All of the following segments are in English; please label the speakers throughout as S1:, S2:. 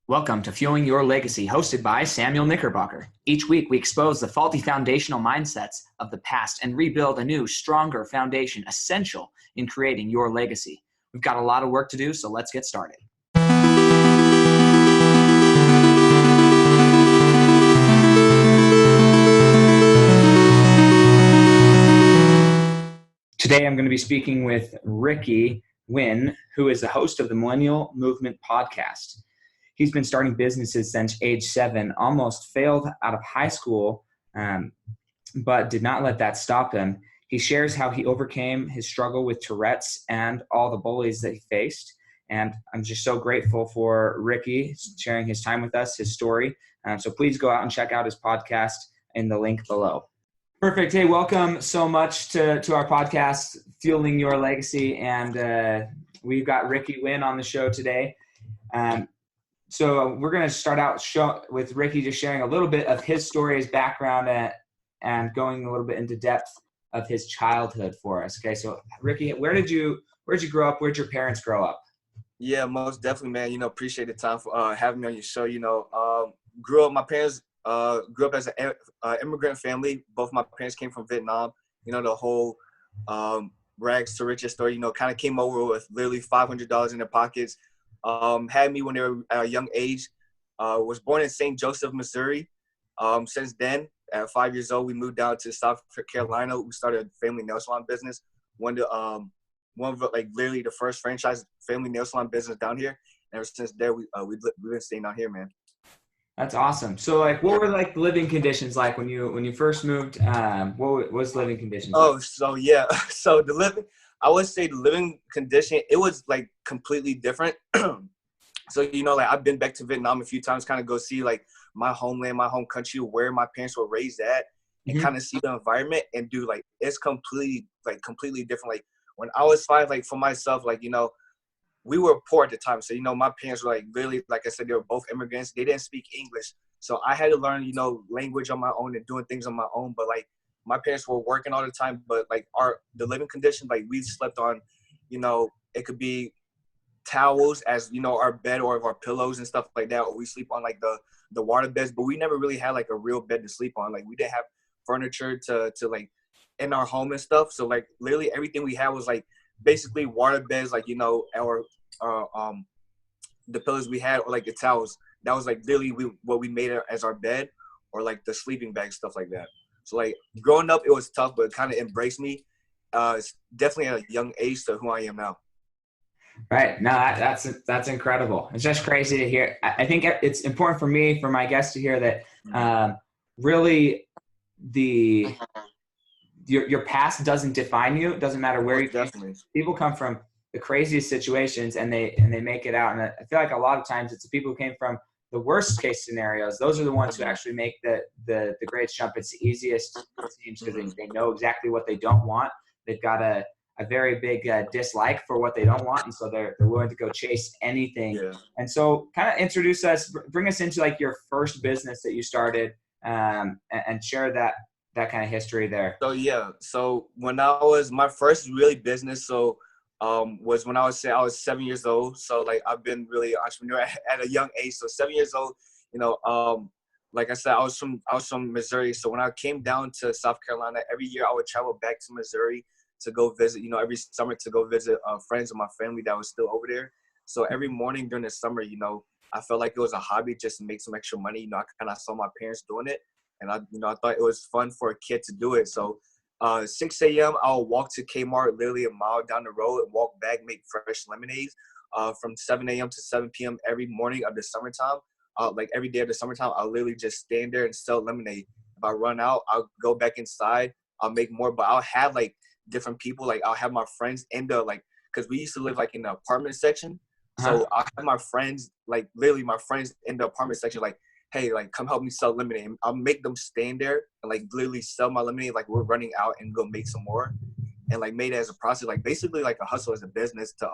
S1: Welcome to Fueling Your Legacy, hosted by Samuel Knickerbocker. Each week, we expose the faulty foundational mindsets of the past and rebuild a new, stronger foundation essential in creating your legacy. We've got a lot of work to do, so let's get started. Today, I'm going to be speaking with Nguyen, who is the host of the Millennial Movement podcast. He's been starting businesses since age 7, almost failed out of high school, but did not let that stop him. He shares how he overcame his struggle with Tourette's and all the bullies that he faced. And I'm just so grateful for Ricky sharing his time with us, his story. So please go out and check out his podcast in the link below. Perfect. Hey, welcome so much to our podcast, Fueling Your Legacy. And we've got Ricky Nguyen on the show today. So we're going to start out with Ricky just sharing a little bit of his story, his background, and going a little bit into depth of his childhood for us. Okay, so Ricky, where'd you grow up? Where'd your parents grow up?
S2: Yeah, most definitely, man. Appreciate the time for having me on your show. My parents grew up as an immigrant family. Both my parents came from Vietnam. The whole rags to riches story, kind of came over with literally $500 in their pockets. Had me when they were at a young age. Was born in St. Joseph, Missouri. Since then, at 5 years old, we moved down to South Carolina. We started a family nail salon business. One of literally the first franchise family nail salon business down here. And ever since there, we've been staying down here, man.
S1: That's awesome. So, what were the living conditions like when you first moved? What was living conditions like?
S2: So I would say the living condition, it was completely different. So, I've been back to Vietnam a few times, kind of go see my homeland, my home country, where my parents were raised at, and kind of see the environment. And it's completely different. When I was 5, for myself, we were poor at the time. So, my parents were really, like I said, they were both immigrants. They didn't speak English. So I had to learn, language on my own and doing things on my own. But my parents were working all the time, but the living condition, we slept on, it could be towels as, our bed or our pillows and stuff like that. Or we sleep on the water beds, but we never really had a real bed to sleep on. We didn't have furniture to in our home and stuff. So literally everything we had was basically water beds, the pillows we had, or the towels. That was literally what we made as our bed, or the sleeping bag, stuff like that. So growing up, it was tough, but it kind of embraced me. It's definitely at a young age to who I am now.
S1: Right. No, that's incredible. It's just crazy to hear. I think it's important for me, for my guests to hear that really your past doesn't define you. It doesn't matter where you come from. People come from the craziest situations and they make it out. And I feel like a lot of times it's the people who came from the worst case scenarios. Those are the ones who actually make the greatest jump. It's the easiest, it seems, because they know exactly what they don't want. They've got a very big dislike for what they don't want, and so they're willing to go chase anything. Yeah. And so kind of bring us into your first business that you started, and share that kind of history there.
S2: So when my first really business, was when I was 7 years old. So I've been really an entrepreneur at a young age. So 7 years old, like I said, I was from Missouri. So when I came down to South Carolina, every year I would travel back to Missouri to go visit, every summer to go visit friends of my family that was still over there. So every morning during the summer, I felt like it was a hobby just to make some extra money. I kind of saw my parents doing it, and I thought it was fun for a kid to do it. So 6 a.m. I'll walk to Kmart, literally a mile down the road, and walk back, make fresh lemonades from 7 a.m. to 7 p.m. every morning of the summertime. Every day of the summertime, I'll literally just stand there and sell lemonade. If I run out, I'll go back inside. I'll make more, but I'll have different people. I'll have my friends in because we used to live in the apartment section. So I'll have my friends, literally my friends in the apartment section, hey, come help me sell lemonade. I'll make them stand there and literally sell my lemonade. We're running out and go make some more, and made it as a process, basically a hustle as a business to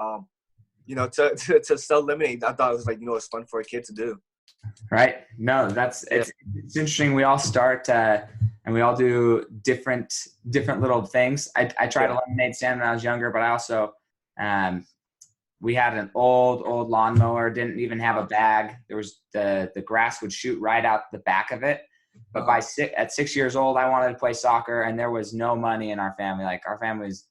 S2: to sell lemonade. I thought it was it's fun for a kid to do.
S1: Right. No, it's interesting. We all start and we all do different little things. I tried a lemonade stand when I was younger, but I also we had an old lawnmower, didn't even have a bag. There was the grass would shoot right out the back of it. But at 6 years old, I wanted to play soccer, and there was no money in our family. Like, our family's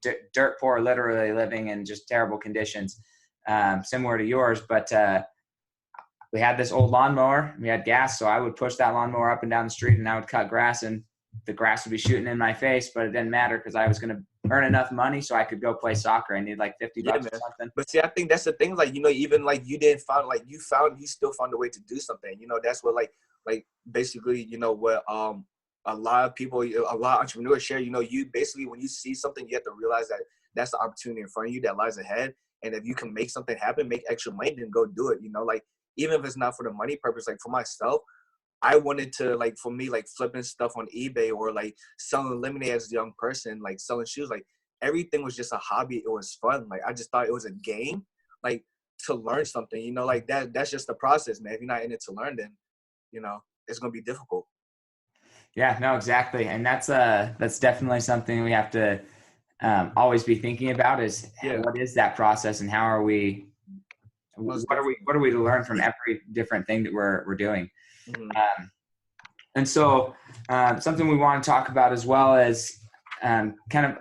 S1: dirt poor, literally living in just terrible conditions, similar to yours. But we had this old lawnmower. We had gas, so I would push that lawnmower up and down the street, and I would cut grass, and the grass would be shooting in my face, but it didn't matter because I was going to earn enough money so I could go play soccer. I need like $50 or something.
S2: But see, I think that's the thing. Like, you know, even like you still found a way to do something. You know, that's what like basically, you know, what a lot of people, a lot of entrepreneurs share. You know, you basically, when you see something, you have to realize that that's the opportunity in front of you that lies ahead. And if you can make something happen, make extra money, then go do it. You know, like, even if it's not for the money purpose, like for myself, I wanted to, like, for me, like flipping stuff on eBay or like selling lemonade as a young person, like selling shoes, like everything was just a hobby. It was fun. Like, I just thought it was a game, like, to learn something, you know, like that's just the process, man. If you're not in it to learn, then, you know, it's going to be difficult.
S1: Yeah, no, exactly. And that's definitely something we have to always be thinking about is what is that process and how are we, what are we to learn from every different thing that we're doing. Mm-hmm. And so something we want to talk about as well is kind of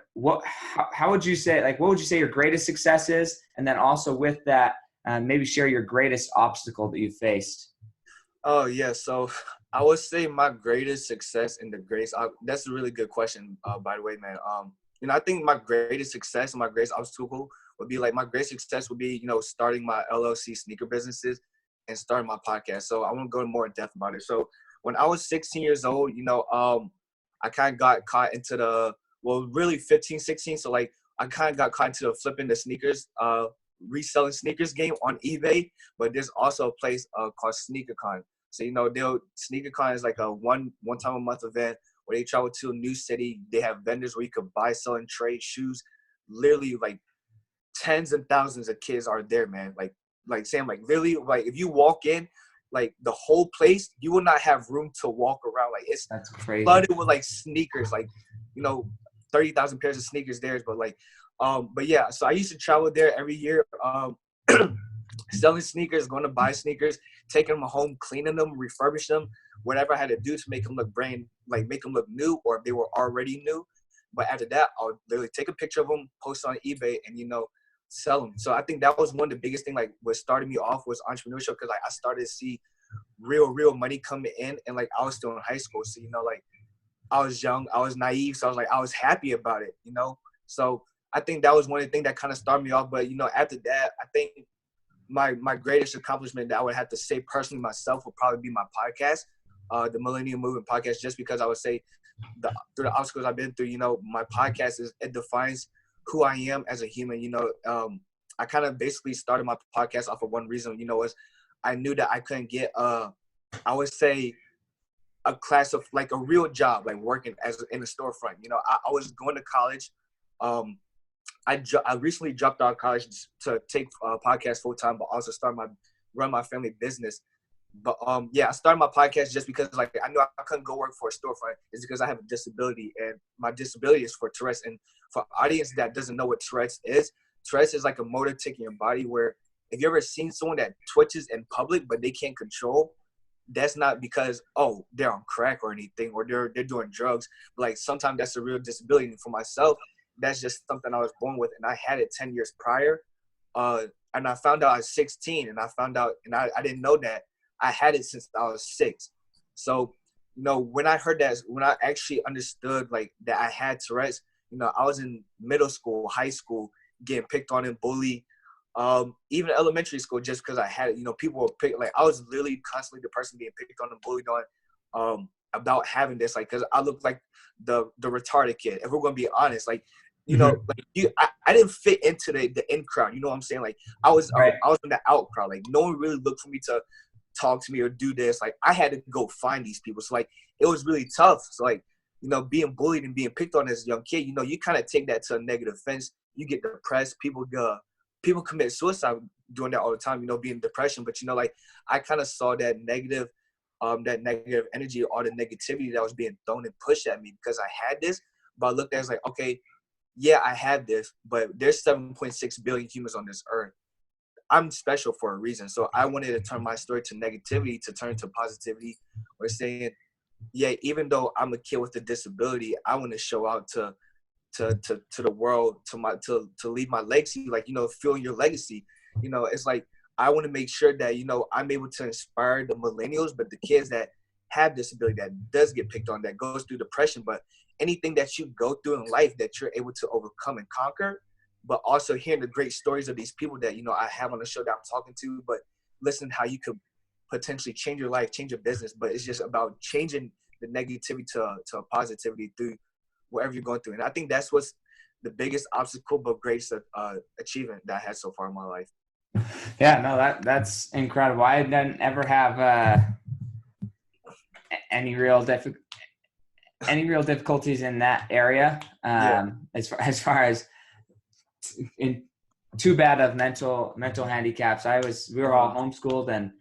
S1: how would you say, like, what would you say your greatest success is? And then also with that, maybe share your greatest obstacle that you've faced.
S2: Oh, yeah. So I would say my greatest success and the greatest, that's a really good question, by the way, man. You know, I think my greatest success and my greatest obstacle would be, like, my greatest success would be, you know, starting my LLC sneaker businesses and starting my podcast. So I want to go more in depth about it. So when I was 16 years old, you know, I kind of got caught into really 15, 16. So, like, I kind of got caught into the flipping the sneakers, reselling sneakers game on eBay. But there's also a place called SneakerCon. So, you know, SneakerCon is like a one time a month event where they travel to a new city. They have vendors where you could buy, sell, and trade shoes. Literally, like, tens and thousands of kids are there, man. Like Sam, like, literally, like, if you walk in, like, the whole place, you will not have room to walk around. Like,
S1: that's crazy.
S2: Flooded with, like, sneakers, like, you know, 30,000 pairs of sneakers there. But, like, but yeah, so I used to travel there every year, selling sneakers, going to buy sneakers, taking them home, cleaning them, refurbish them, whatever I had to do to make them look make them look new, or if they were already new. But after that, I'll literally take a picture of them, post on eBay, and, you know, sell them. So I think that was one of the biggest thing, like, what started me off was entrepreneurship, because, like, I started to see real money coming in, and, like, I was still in high school, so, you know, like, I was young, I was naive, so I was happy about it, you know. So I think that was one of the things that kind of started me off. But, you know, after that, I think my greatest accomplishment that I would have to say personally myself would probably be my podcast, the Millennial Movement podcast, just because I would say through the obstacles I've been through, you know, my podcast it defines who I am as a human. You know, I kind of basically started my podcast off of one reason, you know, was I knew that I couldn't get, I would say, a class of, like, a real job, like working in a storefront. You know, I was going to college. I recently dropped out of college to take podcast full time, but also run my family business. But yeah, I started my podcast just because, like, I knew I couldn't go work for a storefront. It's because I have a disability, and my disability is for Tourette's. And for audience that doesn't know what Tourette's is like a motor tic in your body where if you ever seen someone that twitches in public but they can't control, that's not because, oh, they're on crack or anything, or they're doing drugs. But, like, sometimes that's a real disability. And for myself, that's just something I was born with, and I had it 10 years prior. And I found out I was 16, and I didn't know that I had it since I was 6. So, you know, when I actually understood, like, that I had Tourette's, you know, I was in middle school, high school, getting picked on and bullied. Even elementary school, just because I had it, you know, people were like, I was literally constantly the person being picked on and bullied on, about having this, like, because I looked like the retarded kid, if we're going to be honest, like, you know, like, I didn't fit into the in crowd, you know what I'm saying? Like, I was in the out crowd, like, no one really looked for me to talk to me or do this. Like, I had to go find these people, so, like, it was really tough. So, like, you know, being bullied and being picked on as a young kid, you know, you kind of take that to a negative offense. You get depressed. People commit suicide doing that all the time, you know, being depression. But, you know, like, I kind of saw that negative energy, all the negativity that was being thrown and pushed at me because I had this. But I looked at it as like, okay, yeah, I have this, but there's 7.6 billion humans on this earth. I'm special for a reason. So I wanted to turn my story to negativity to turn to positivity, or saying, yeah, even though I'm a kid with a disability, I want to show out to the world, to leave my legacy, like, feeling your legacy. It's like, I want to make sure that, I'm able to inspire the millennials, but the kids that have disability, that does get picked on, that goes through depression, but anything that you go through in life that you're able to overcome and conquer. But also hearing the great stories of these people that, I have on the show that I'm talking to, but listen how you could potentially change your life, change your business. But it's just about changing the negativity to positivity through whatever you're going through. And I think that's what's the biggest obstacle, but greatest achievement that I had so far in my life.
S1: Yeah, no, that's incredible. I didn't ever have any real difficulties in that area. As far as in too bad of mental handicaps. We were all homeschooled, and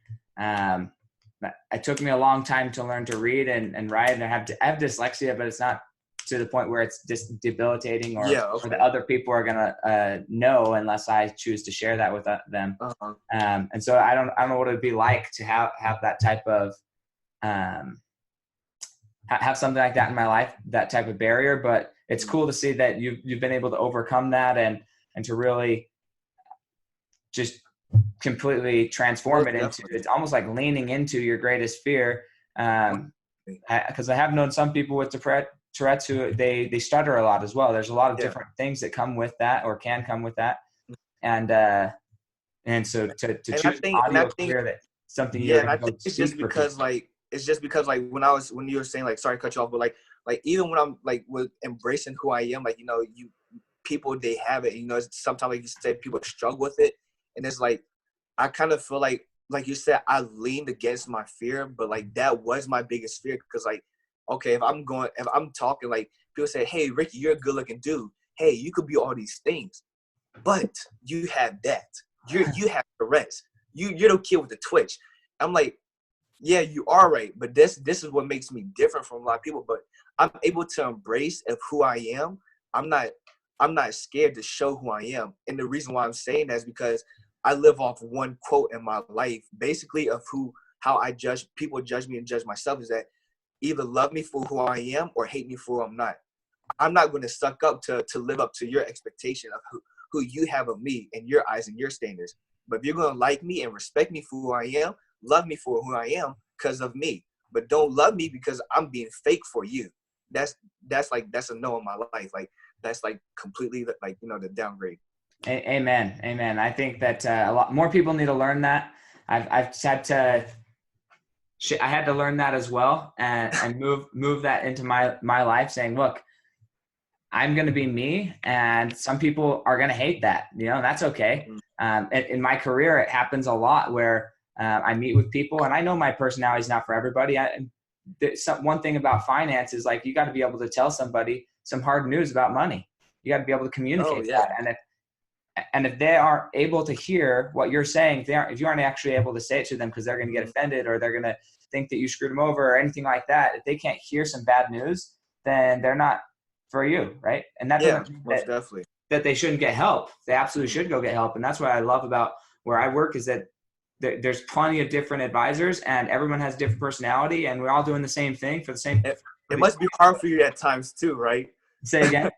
S1: it took me a long time to learn to read and write. And I have dyslexia, but it's not to the point where it's just debilitating or the other people are gonna know unless I choose to share that with them. And so I don't know what it'd be like to have that type of have something like that in my life, that type of barrier. But it's cool to see that you've been able to overcome that and to really just completely transform it into, it's almost like leaning into your greatest fear. Because I have known some people with Tourette's who they stutter a lot as well. There's a lot of different things that come with that or can come with that. And so to choose an audio career, that's something you're going to go
S2: it's just because when you were saying, like, sorry to cut you off, but like even when I'm like with embracing who I am, like, people, they have it, sometimes, like you said, people struggle with it. And it's like, I kind of feel like you said, I leaned against my fear, but like that was my biggest fear. Because like, okay, if I'm talking, like, people say, hey, Ricky, you're a good looking dude. Hey, you could be all these things, but you have that. You have the rest. You're the kid with the twitch. I'm like, yeah, you are right. But this is what makes me different from a lot of people. But I'm able to embrace of who I am. I'm not scared to show who I am. And the reason why I'm saying that is because I live off one quote in my life, basically, of how people judge me and judge myself, is that either love me for who I am or hate me for who I'm not. I'm not going to suck up to live up to your expectation of who you have of me in your eyes and your standards. But if you're going to like me and respect me for who I am, love me for who I am because of me. But don't love me because I'm being fake for you. That's a no in my life. Like, that's like completely like, the downgrade.
S1: Amen. I think that a lot more people need to learn that. I had to learn that as well, and move that into my life, saying, look, I'm going to be me, and some people are going to hate that, and that's okay. In my career, it happens a lot where I meet with people, and I know my personality is not for everybody. One thing about finance is, like, you got to be able to tell somebody some hard news about money. You got to be able to communicate that. And if they aren't able to hear what you're saying, if you aren't actually able to say it to them because they're going to get offended or they're going to think that you screwed them over or anything like that, if they can't hear some bad news, then they're not for you, right? And that doesn't mean that they shouldn't get help. They absolutely should go get help. And that's what I love about where I work, is that there's plenty of different advisors, and everyone has different personality, and we're all doing the same thing for the same.
S2: It must be hard for you at times too, right?
S1: Say again?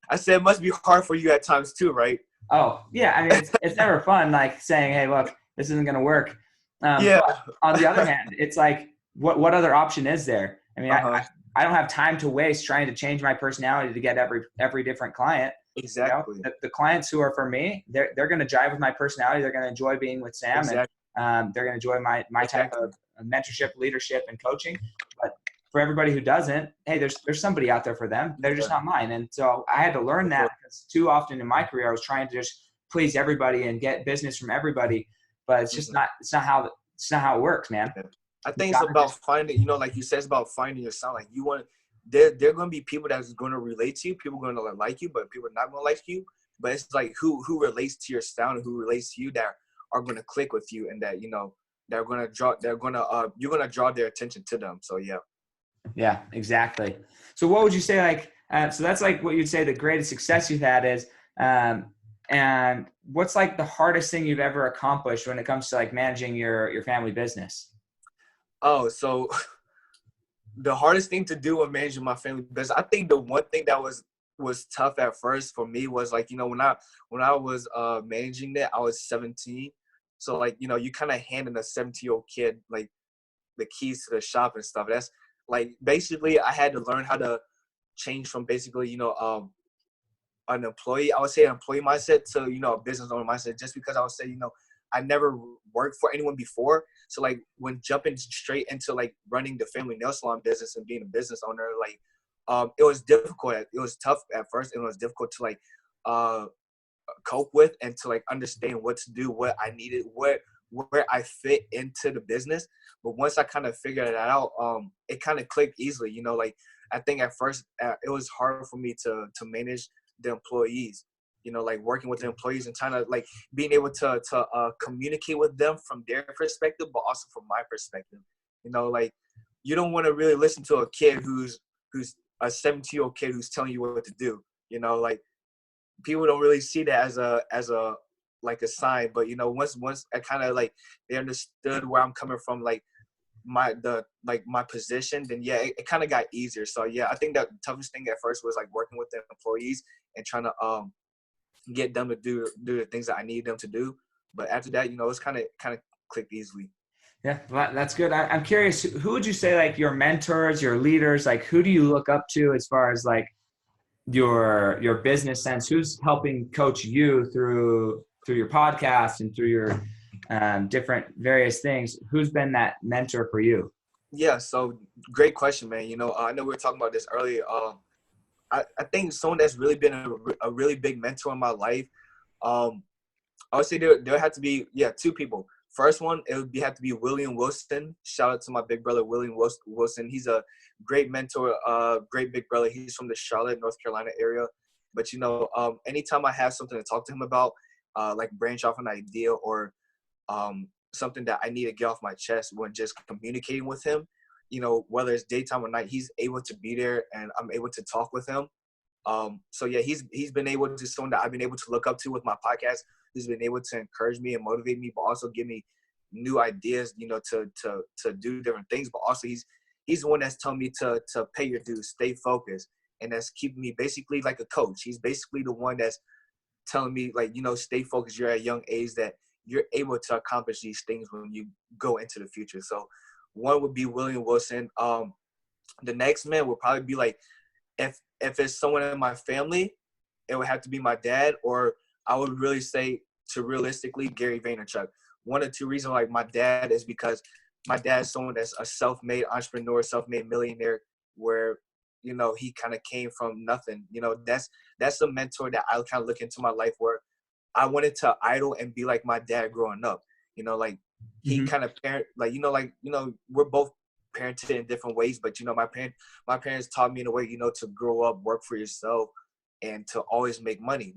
S2: I said it must be hard for you at times too, right?
S1: Oh, yeah. I mean, it's never fun, like, saying, hey, look, this isn't going to work. But on the other hand, it's like, what other option is there? I mean, I don't have time to waste trying to change my personality to get every different client.
S2: Exactly.
S1: The clients who are for me, they're going to jive with my personality. They're going to enjoy being with Sam. Exactly. And they're going to enjoy my type of mentorship, leadership, and coaching. But for everybody who doesn't, hey, there's somebody out there for them. They're just not mine. And so I had to learn that, because too often in my career, I was trying to just please everybody and get business from everybody. But it's just it's not how it works, man.
S2: I think it's about finding, like you said, it's about finding your sound. Like, you want, there are going to be people that's going to relate to you. People are going to like you, but people are not going to like you. But it's like who relates to your sound and who relates to you that are going to click with you, and that, you're going to draw their attention to them. So, yeah.
S1: Yeah, exactly. So what would you say, like, So that's like what you'd say the greatest success you've had is. Um, and what's like the hardest thing you've ever accomplished when it comes to like managing your family business?
S2: Oh, so the hardest thing to do when managing my family business, I think the one thing that was tough at first for me was like, when I was managing that, I was 17. So like, you kind of handing a 17-year-old kid like the keys to the shop and stuff. That's like basically I had to learn how to change from basically, an employee, I would say an employee mindset to, a business owner mindset, just because I would say, I never worked for anyone before. So like when jumping straight into like running the family nail salon business and being a business owner, like it was difficult. It was tough at first. It was difficult to like uh cope with and to like understand what to do, what I needed, where I fit into the business. But once I kind of figured that out, it kind of clicked easily. Like I think at first it was hard for me to manage the employees. Like working with the employees and trying to like being able to communicate with them from their perspective, but also from my perspective. Like you don't want to really listen to a kid who's a 17-year-old kid who's telling you what to do. Like people don't really see that as a like a sign, but once I kind of like they understood where I'm coming from, like my position, then yeah, it kind of got easier. So yeah, I think that the toughest thing at first was like working with the employees and trying to get them to do the things that I need them to do. But after that, it's kind of clicked easily.
S1: Yeah, well, that's good. I'm curious, who would you say like your mentors, your leaders, like who do you look up to as far as like your business sense? Who's helping coach you through your podcast and through your different various things? Who's been that mentor for you?
S2: Yeah, so great question, man. I know we were talking about this earlier. I think someone that's really been a really big mentor in my life. Um, I would say there had to be two people. First one, it would have to be William Wilson. Shout out to my big brother William Wilson. He's a great mentor, great big brother. He's from the Charlotte, North Carolina area. But anytime I have something to talk to him about, like branch off an idea or something that I need to get off my chest when just communicating with him, whether it's daytime or night, he's able to be there and I'm able to talk with him. So yeah, he's been able to someone that I've been able to look up to with my podcast. He's been able to encourage me and motivate me, but also give me new ideas, to do different things. But also he's the one that's telling me to pay your dues, stay focused, and that's keeping me basically like a coach. He's basically the one that's telling me like, stay focused. You're at a young age that you're able to accomplish these things when you go into the future. So one would be William Wilson. The next man would probably be like, if it's someone in my family, it would have to be my dad, or I would really say to realistically Gary Vaynerchuk. One or two reasons like my dad is because my dad is someone that's a self-made entrepreneur, self-made millionaire, where he kind of came from nothing. That's a mentor that I kind of look into my life where I wanted to idol and be like my dad growing up. Like he
S1: Mm-hmm.
S2: kind of parent, like we're both parented in different ways, but my parents taught me in a way, to grow up, work for yourself, and to always make money.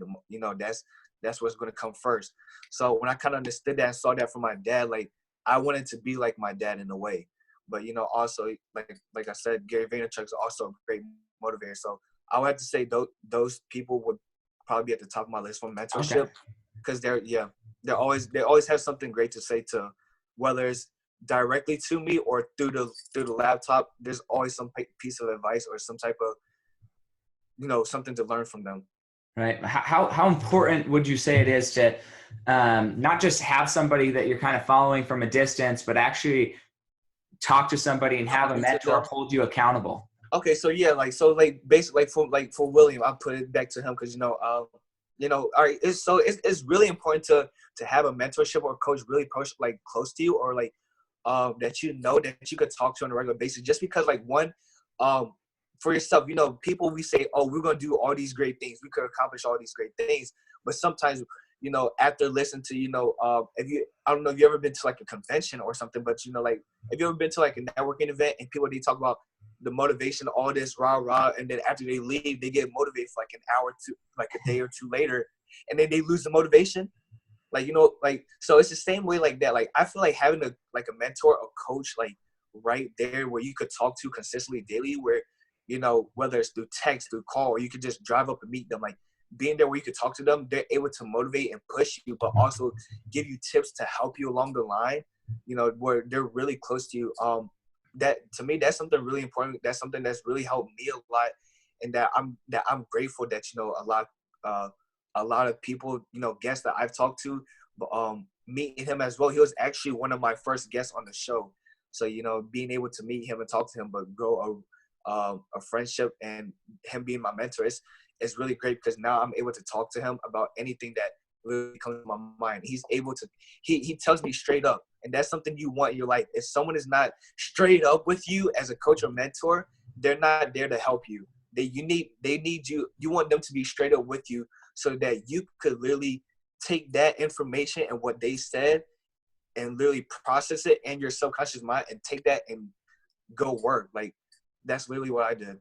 S2: That's what's going to come first. So when I kind of understood that and saw that from my dad, like I wanted to be like my dad in a way. But also like I said, Gary Vaynerchuk is also a great motivator. So I would have to say those people would probably be at the top of my list for
S1: Okay.
S2: mentorship, because they always have something great to say, to whether it's directly to me or through the laptop. There's always some piece of advice or some type of something to learn from them.
S1: Right. How important would you say it is to not just have somebody that you're kind of following from a distance, but actually talk to somebody and have a
S2: Talking to
S1: mentor
S2: them.
S1: hold you accountable?
S2: Okay, so yeah, like basically for William, I'll put it back to him because all right, it's really important to have a mentorship or coach really like close to you, or like that that you could talk to on a regular basis. Just because like one, for yourself, people, we say, oh, we're gonna do all these great things, we could accomplish all these great things, but sometimes after listening to if you I don't know if you ever been to like a convention or something, but like if you ever been to like a networking event and people, they talk about the motivation, all this rah rah, and then after they leave, they get motivated for like an hour to like a day or two later, and then they lose the motivation. Like like, so it's the same way like that. Like I feel like having a mentor, a coach, like right there where you could talk to consistently daily, where you know, whether it's through text, through call, or you could just drive up and meet them. Like being there where you could talk to them, they're able to motivate and push you, but also give you tips to help you along the line, you know, where they're really close to you. That to me, that's something really important. That's something that's really helped me a lot, and that I'm grateful that, you know, a lot of people, you know, guests that I've talked to, meeting him as well. He was actually one of my first guests on the show. So, you know, being able to meet him and talk to him, but grow a friendship, and him being my mentor is really great, because now I'm able to talk to him about anything that really comes to my mind. He's able to, he tells me straight up, and that's something you want in your life. If someone is not straight up with you as a coach or mentor, they're not there to help you. They need you. You want them to be straight up with you, so that you could literally take that information and what they said and literally process it in your subconscious mind and take that and go work. Like, that's literally what I did.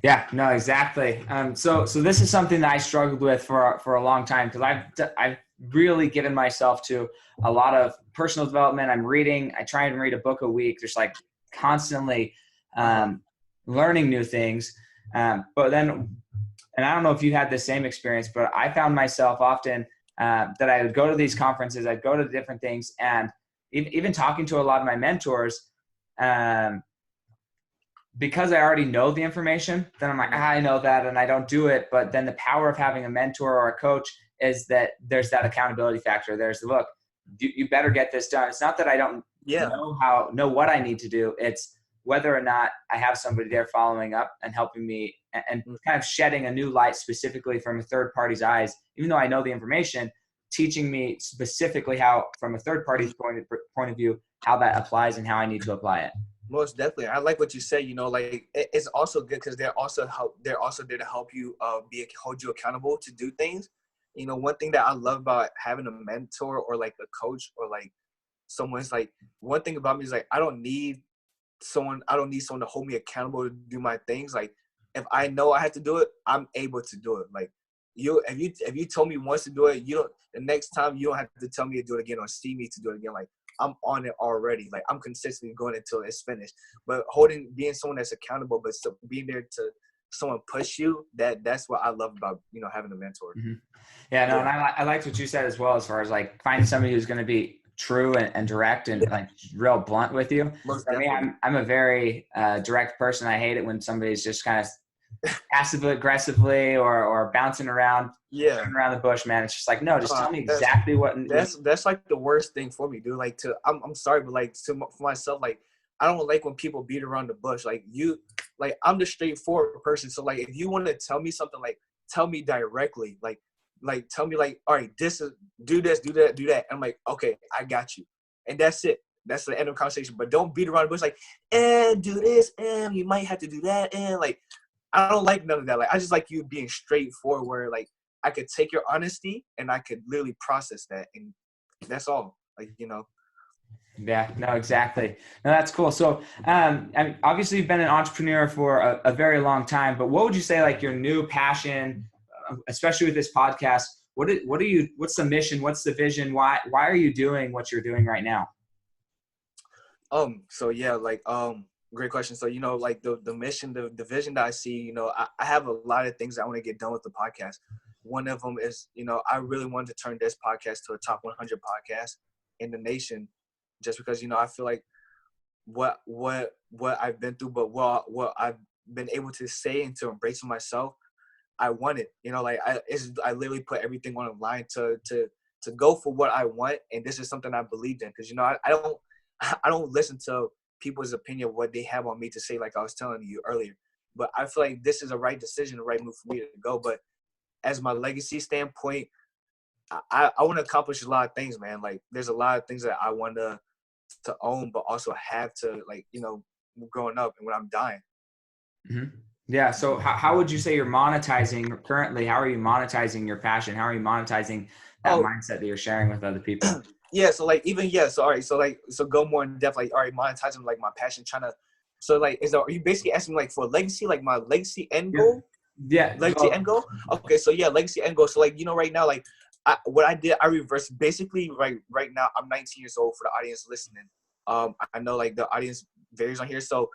S1: Yeah, no, exactly. So this is something that I struggled with for a long time, because I've really given myself to a lot of personal development. I try and read a book a week, just like constantly learning new things. But then, and I don't know if you had the same experience, but I found myself often that I would go to these conferences, I'd go to different things, and even talking to a lot of my mentors, because I already know the information, then I'm like, I know that, and I don't do it. But then the power of having a mentor or a coach is that there's that accountability factor. There's, look, you better get this done. It's not that I don't know what I need to do. It's whether or not I have somebody there following up and helping me, and kind of shedding a new light specifically from a third party's eyes, even though I know the information, teaching me specifically how, from a third party's point of view, how that applies and how I need to apply it.
S2: Most definitely. I like what you said. You know, like it's also good because they're also there to help you hold you accountable to do things. You know, one thing that I love about having a mentor or like a coach or like someone's like, one thing about me is like I don't need someone to hold me accountable to do my things. Like if I know I have to do it, I'm able to do it. Like if you told me once to do it, the next time you don't have to tell me to do it again or see me to do it again. Like I'm on it already. Like I'm consistently going until it's finished. But being someone that's accountable, but still being there to someone push you, that's what I love about, you know, having a mentor.
S1: Mm-hmm. Yeah, no, and I liked what you said as well, as far as like finding somebody who's going to be true and direct and like real blunt with you. For me, I'm a very direct person. I hate it when somebody's just kind of passively aggressively or bouncing around the bush, man. It's just like, no, just tell me exactly what.
S2: That's like the worst thing for me, dude. Like I'm sorry, but like for myself, like I don't like when people beat around the bush. Like I'm the straightforward person. So like if you want to tell me something, like tell me directly. Like tell me like, all right, do this, do that, do that. And I'm like, okay, I got you, and that's it. That's the end of the conversation. But don't beat around the bush like, and do this, and you might have to do that, and like. I don't like none of that. Like, I just like you being straightforward, where like I could take your honesty and I could literally process that, and that's all. Like, you know.
S1: Yeah, no, exactly. No, that's cool. So, and obviously you've been an entrepreneur for a very long time, but what would you say like your new passion, especially with this podcast? What's the mission? What's the vision? Why are you doing what you're doing right now?
S2: So yeah, like, great question. So, you know, like the mission, the vision that I see, you know, I have a lot of things I want to get done with the podcast. One of them is, you know, I really wanted to turn this podcast to a top 100 podcast in the nation, just because, you know, I feel like what I've been through, but what I've been able to say and to embrace for myself, I want it. You know, like I literally put everything on the line to go for what I want, and this is something I believed in, because, you know, I don't listen to people's opinion of what they have on me to say, like I was telling you earlier. But I feel like this is a right decision, the right move for me to go. But as my legacy standpoint, I want to accomplish a lot of things, man. Like there's a lot of things that I want to own, but also have to, like, you know, growing up and when I'm dying.
S1: Mm-hmm. Yeah. So how would you say you're monetizing currently? How are you monetizing your passion? How are you monetizing that mindset that you're sharing with other people?
S2: Yeah, so like so all right, so go more in depth, like all right, monetizing like my passion, so like are you basically asking like for legacy, like my legacy end goal?
S1: Yeah.
S2: Legacy end goal? Okay, so yeah, legacy end goal. So like, you know, right now, like what I did, I reversed basically right now, I'm 19 years old for the audience listening. I know like the audience varies on here, so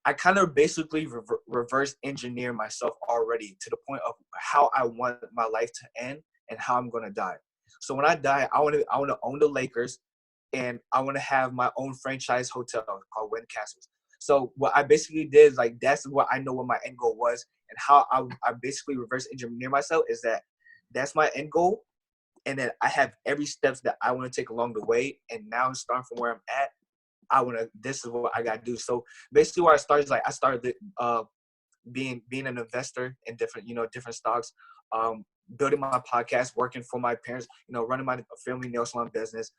S2: I kind of basically reverse engineer myself already to the point of how I want my life to end and how I'm gonna die. So when I die, I want to own the Lakers, and I want to have my own franchise hotel called Wynn Castles. So what I basically did is like that's what I know what my end goal was, and how I basically reverse engineer myself is that that's my end goal, and then I have every steps that I want to take along the way. And now starting from where I'm at, this is what I gotta do. So basically where I started is like I started being an investor in different stocks, building my podcast, working for my parents, running my family nail salon business.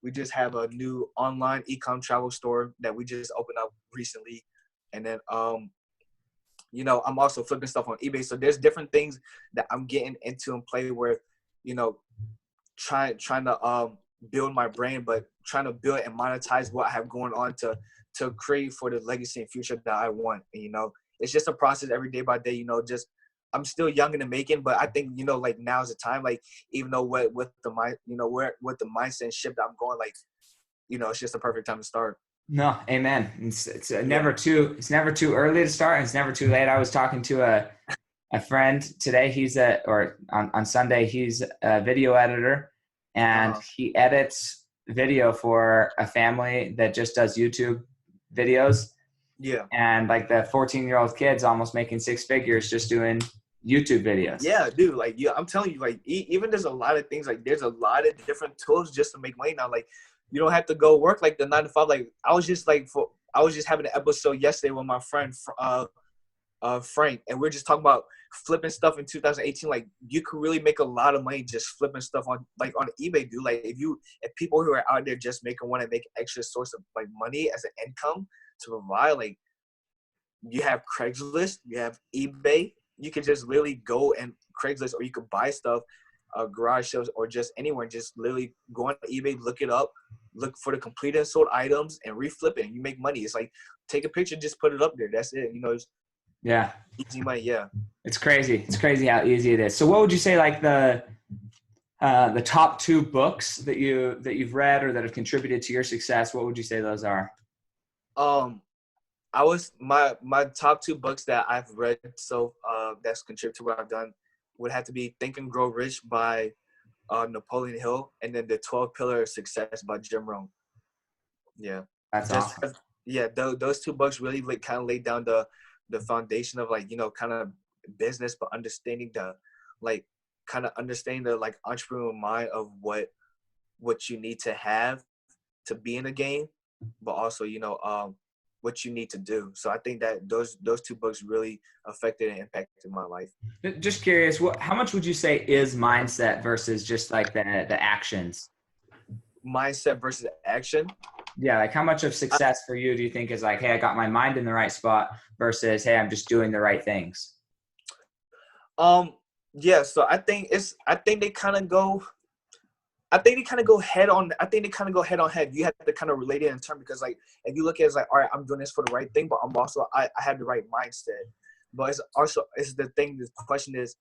S2: We just have a new online e-com travel store that we just opened up recently. And then I'm also flipping stuff on eBay. So there's different things that I'm getting into and play with, trying to build my brain, but trying to build and monetize what I have going on to create for the legacy and future that I want. And, it's just a process every day by day, just I'm still young in the making, but I think, like now's the time, like, even though with the mind, with the mindset and shift that I'm going, like, it's just the perfect time to start.
S1: No, amen. It's never too early to start, and it's never too late. I was talking to a friend today. On Sunday, he's a video editor, and he edits video for a family that just does YouTube videos.
S2: Yeah.
S1: And like the 14-year-old kid's almost making six figures just doing YouTube videos.
S2: Yeah, dude. Like, yeah, I'm telling you, like, even there's a lot of things, like, there's a lot of different tools just to make money now. Like, you don't have to go work like the 9 to 5. Like, I was just having an episode yesterday with my friend, Frank, and we're just talking about flipping stuff in 2018. Like, you could really make a lot of money just flipping stuff on eBay, dude. Like, if people who are out there just want to make extra source of like money as an income to provide, like, you have Craigslist, you have eBay. You can just literally go and Craigslist, or you could buy stuff, garage sales, or just anywhere. Just literally go on eBay, look it up, look for the complete and sold items, and reflip it. And you make money. It's like, take a picture, just put it up there. That's it.
S1: Yeah.
S2: Easy money. Yeah.
S1: It's crazy. It's crazy how easy it is. So what would you say, like the top 2 books that you've read or that have contributed to your success? What would you say those are?
S2: My top 2 books that I've read that's contributed to what I've done would have to be Think and Grow Rich by Napoleon Hill, and then The 12 Pillars of Success by Jim Rohn. Yeah.
S1: That's awesome.
S2: Yeah, those 2 books really kind of laid down the foundation of kind of business, but understanding the entrepreneurial mind of what you need to have to be in a game, but also what you need to do. So I think that those 2 books really affected and impacted my life.
S1: Just curious, how much would you say is mindset versus just like the actions?
S2: Mindset versus action?
S1: Yeah, like how much of success for you do you think is like, hey, I got my mind in the right spot versus, hey, I'm just doing the right things?
S2: Yeah, so I think they kind of go head on. I think they kind of go head on head. You have to kind of relate it in terms, because like if you look at it, it's like, all right, I'm doing this for the right thing, but I'm also I have the right mindset. But the question is,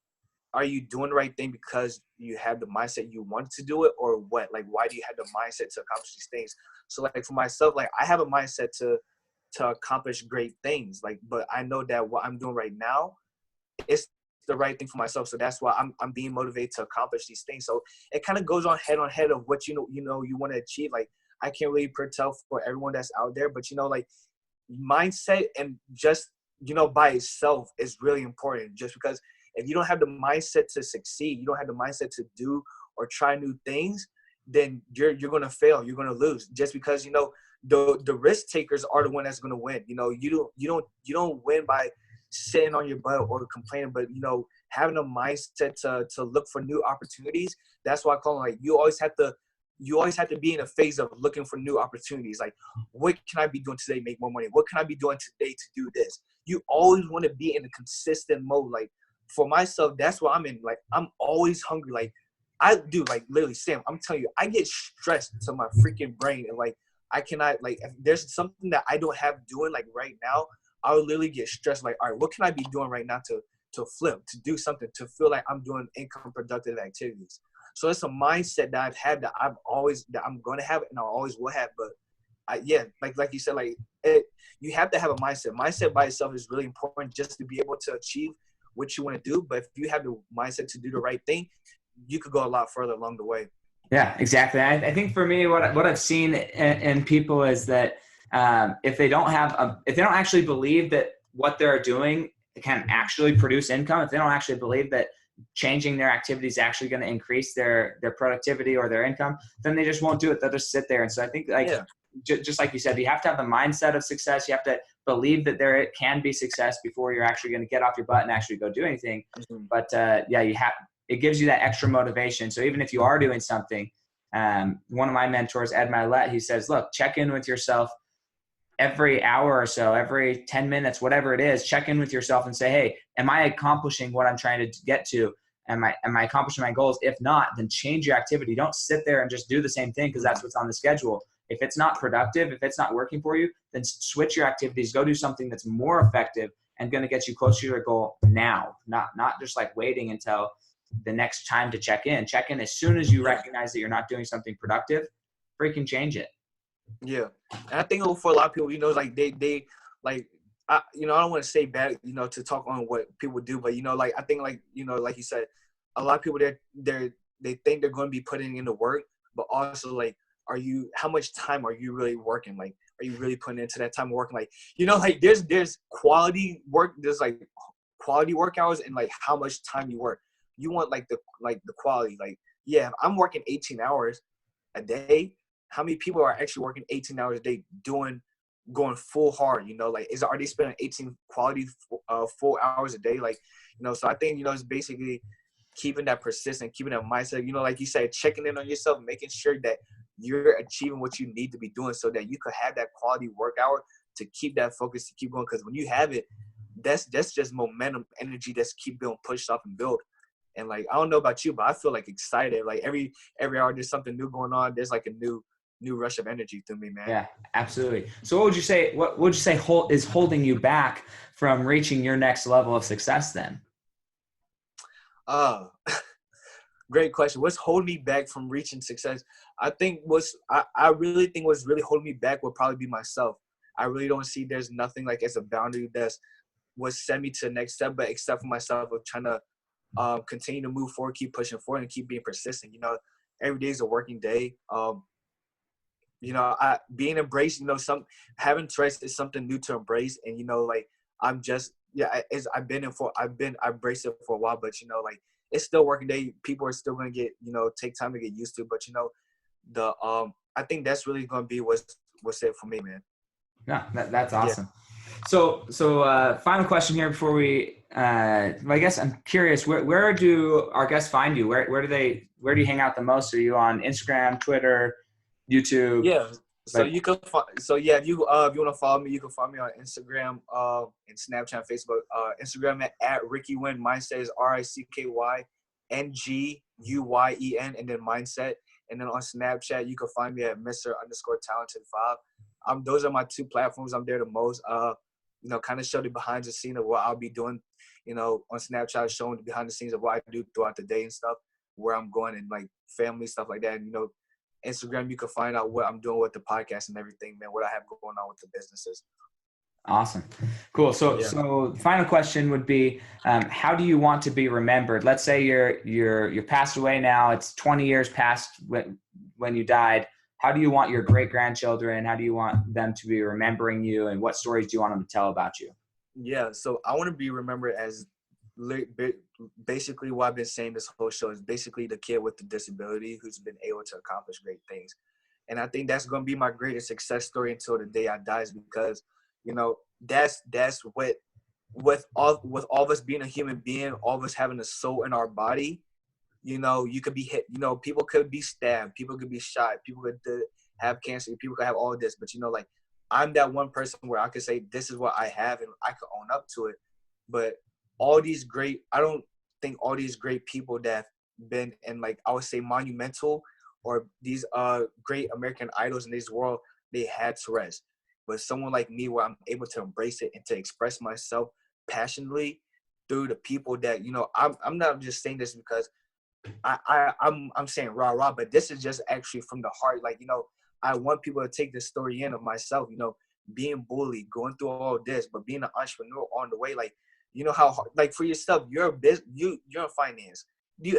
S2: are you doing the right thing because you have the mindset you want to do it, or what? Like, why do you have the mindset to accomplish these things? So like for myself, like I have a mindset to accomplish great things, like, but I know that what I'm doing right now is the right thing for myself. So that's why I'm being motivated to accomplish these things. So it kind of goes on head of what you want to achieve. Like, I can't really tell for everyone that's out there, but like mindset and just by itself is really important. Just because if you don't have the mindset to succeed, you don't have the mindset to do or try new things, then you're gonna fail. You're gonna lose. Just because the risk takers are the one that's gonna win. You don't win by sitting on your butt or complaining, but having a mindset to look for new opportunities. That's why I call it, like, you always have to be in a phase of looking for new opportunities. Like, what can I be doing today to make more money? What can I be doing today to do this? You always want to be in a consistent mode. Like, for myself, that's what I'm in. Like, I'm always hungry. Like, I do, like, literally, Sam, I'm telling you, I get stressed to my freaking brain, and like I cannot, like, if there's something that I don't have doing, like, right now, I would literally get stressed. Like, all right, what can I be doing right now to flip, to do something, to feel like I'm doing income productive activities? So it's a mindset that I've had that I'm going to have, and I always will have. But like you said, like you have to have a mindset. Mindset by itself is really important just to be able to achieve what you want to do. But if you have the mindset to do the right thing, you could go a lot further along the way.
S1: Yeah, exactly. I think for me, what I've seen in people is that if they don't actually believe that what they're doing can actually produce income, if they don't actually believe that changing their activity is actually going to increase their productivity or their income, then they just won't do it. They'll just sit there. And so I think just like you said, you have to have the mindset of success. You have to believe that there can be success before you're actually going to get off your butt and actually go do anything.
S2: Mm-hmm.
S1: But it gives you that extra motivation. So even if you are doing something, one of my mentors, Ed Milet, he says, look, check in with yourself every hour or so, every 10 minutes, whatever it is, check in with yourself and say, hey, am I accomplishing what I'm trying to get to? Am I accomplishing my goals? If not, then change your activity. Don't sit there and just do the same thing because that's what's on the schedule. If it's not productive, if it's not working for you, then switch your activities. Go do something that's more effective and going to get you closer to your goal now, not just like waiting until the next time to check in. Check in as soon as you recognize that you're not doing something productive, freaking change it.
S2: Yeah. And I think for a lot of people, you know, like they like, I don't want to say bad, you know, to talk on what people do, but, you know, like, I think like, you know, like you said, a lot of people they think they're going to be putting in the work, but also like, how much time are you really working? Like, are you really putting into that time of working? Like, you know, like there's quality work, there's like quality work hours and like how much time you work. You want like the quality, like, yeah, if I'm working 18 hours a day, how many people are actually working 18 hours a day going full hard, you know, like are they spending 18 quality full hours a day? Like, you know, so I think, you know, it's basically keeping that persistent, keeping that mindset, you know, like you said, checking in on yourself, making sure that you're achieving what you need to be doing so that you could have that quality work hour to keep that focus, to keep going. Because when you have it, that's just momentum, energy that's keep being pushed off and built. And like, I don't know about you, but I feel like excited. Like every hour there's something new going on. There's like a new rush of energy through me, man.
S1: Yeah, absolutely. So what would you say is holding you back from reaching your next level of success then?
S2: Great question. What's holding me back from reaching success? I think I really think what's really holding me back would probably be myself. I really don't see there's nothing like as a boundary that's what sent me to the next step, but except for myself of trying to continue to move forward, keep pushing forward, and keep being persistent. You know, every day is a working day. You know, being embraced. You know, having trust is something new to embrace, and you know, like I embraced it for a while, but you know, like it's still working day. People are still going to take time to get used to. But you know, I think that's really going to be what's it for me, man.
S1: Yeah, that's awesome. Yeah. So final question here before we, I guess I'm curious, where do our guests find you? Where do you hang out the most? Are you on Instagram, Twitter, YouTube?
S2: Yeah. So if you want to follow me, you can follow me on Instagram, and Snapchat, Facebook. Instagram at Ricky Nguyen. Mindset is RICKYNGUYEN, and then mindset. And then on Snapchat, you can find me at Mr_Talented5. Those are my two platforms. I'm there the most. You know, kind of show the behind the scenes of what I'll be doing. You know, on Snapchat, showing the behind the scenes of what I do throughout the day and stuff, where I'm going and like family stuff like that. And, you know, Instagram, you can find out what I'm doing with the podcast and everything, man, what I have going on with the businesses.
S1: Awesome. Cool. So final question would be, how do you want to be remembered? Let's say you're passed away now. It's 20 years past when you died. How do you want your great-grandchildren, how do you want them to be remembering you, and what stories do you want them to tell about you?
S2: Yeah. So I want to be remembered as basically what I've been saying this whole show is basically the kid with the disability who's been able to accomplish great things. And I think that's going to be my greatest success story until the day I die, because, you know, that's what with all of us being a human being, all of us having a soul in our body, you know, you could be hit, you know, people could be stabbed, people could be shot, people could have cancer, people could have all of this, but you know, like I'm that one person where I could say, this is what I have and I could own up to it. But I don't think all these great people that have been in, like, I would say monumental or these great American idols in this world, they had to rest. But someone like me, where I'm able to embrace it and to express myself passionately through the people that, you know, I'm not just saying this because I'm saying rah rah, but this is just actually from the heart. Like, you know, I want people to take this story in of myself, being bullied, going through all this, but being an entrepreneur on the way. Like, how hard, like for yourself, you're a business, you're in finance.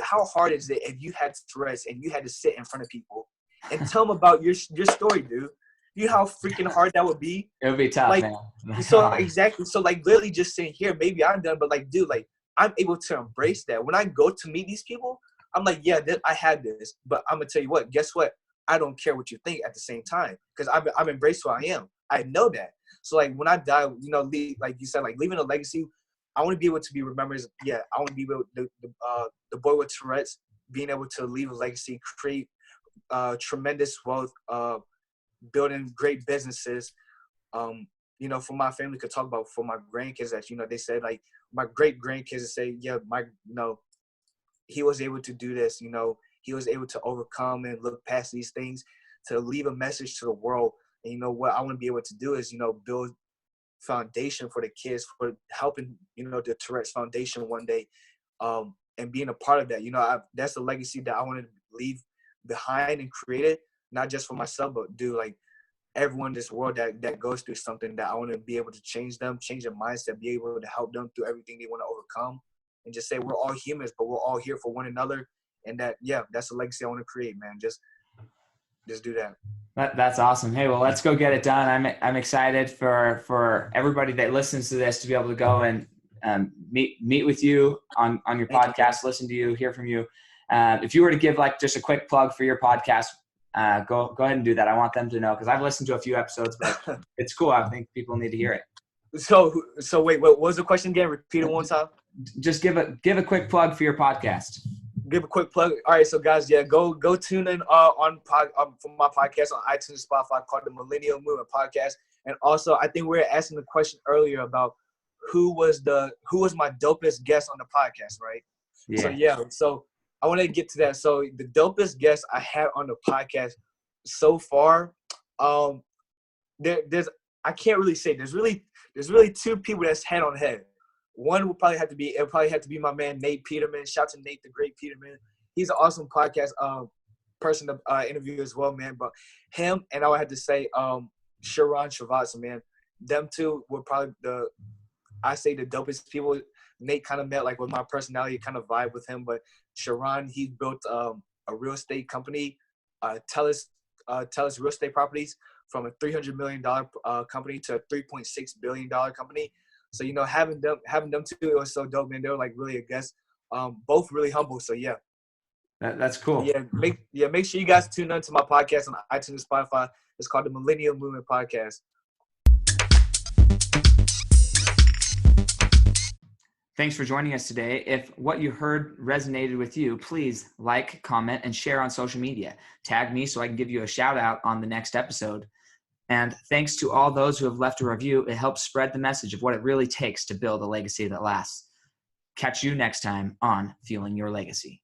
S2: How hard is it if you had stress and you had to sit in front of people and tell them about your story, dude? You know how freaking hard that would be?
S1: It would be tough,
S2: Like,
S1: man.
S2: so exactly. So like literally just sitting here, maybe I'm done, but like, dude, like I'm able to embrace that. When I go to meet these people, I'm like, yeah, I had this, but I'm gonna tell you what, guess what? I don't care what you think at the same time, because I'm embraced who I am. I know that. So like when I die, like you said, like leaving a legacy, I want to be able to be remembered. Yeah, I want to be able the boy with Tourette's, being able to leave a legacy, create tremendous wealth, building great businesses. For my family could talk about, for my grandkids, that they said, like my great grandkids say, yeah, he was able to do this. He was able to overcome and look past these things to leave a message to the world. And what I want to be able to do is build foundation for the kids, for helping the Tourette's Foundation one day, and being a part of that. That's the legacy that I want to leave behind and create it, not just for myself, but like everyone in this world that goes through something, that I want to be able to change their mindset, be able to help them through everything they want to overcome, and just say we're all humans, but we're all here for one another. And that's the legacy I want to create, man. Just do that.
S1: That's awesome. Hey, well, let's go get it done. I'm excited for everybody that listens to this to be able to go and meet with you on your podcast, listen to you, hear from you. If you were to give like just a quick plug for your podcast, go ahead and do that. I want them to know, because I've listened to a few episodes, but it's cool. I think people need to hear it.
S2: So wait, what was the question again? Repeat it one time.
S1: Just give a quick plug for your podcast.
S2: Give a quick plug. All right, so guys, yeah, go tune in for my podcast on iTunes and Spotify, called the Millennial Movement Podcast. And also, I think we were asking the question earlier about who was my dopest guest on the podcast, right?
S1: Yeah.
S2: So I want to get to that. So the dopest guest I had on the podcast so far, there's I can't really say. There's really two people that's head on head. One would probably have to be my man Nate Peterman. Shout out to Nate, the great Peterman. He's an awesome podcast person to interview as well, man. But him, and I would have to say Sharon Srivatsa, man. Them two were probably the dopest people. Nate kind of met like with my personality, kind of vibe with him. But Sharon, he built a real estate company, Tellus Real Estate Properties, from a $300 million company to a $3.6 billion company. So, having them two, it was so dope, man. They were like really a guest. Both really humble. So yeah.
S1: That's cool.
S2: Make sure you guys tune in to my podcast on iTunes and Spotify. It's called the Millennial Movement Podcast.
S1: Thanks for joining us today. If what you heard resonated with you, please like, comment, and share on social media. Tag me so I can give you a shout out on the next episode. And thanks to all those who have left a review. It helps spread the message of what it really takes to build a legacy that lasts. Catch you next time on Fueling Your Legacy.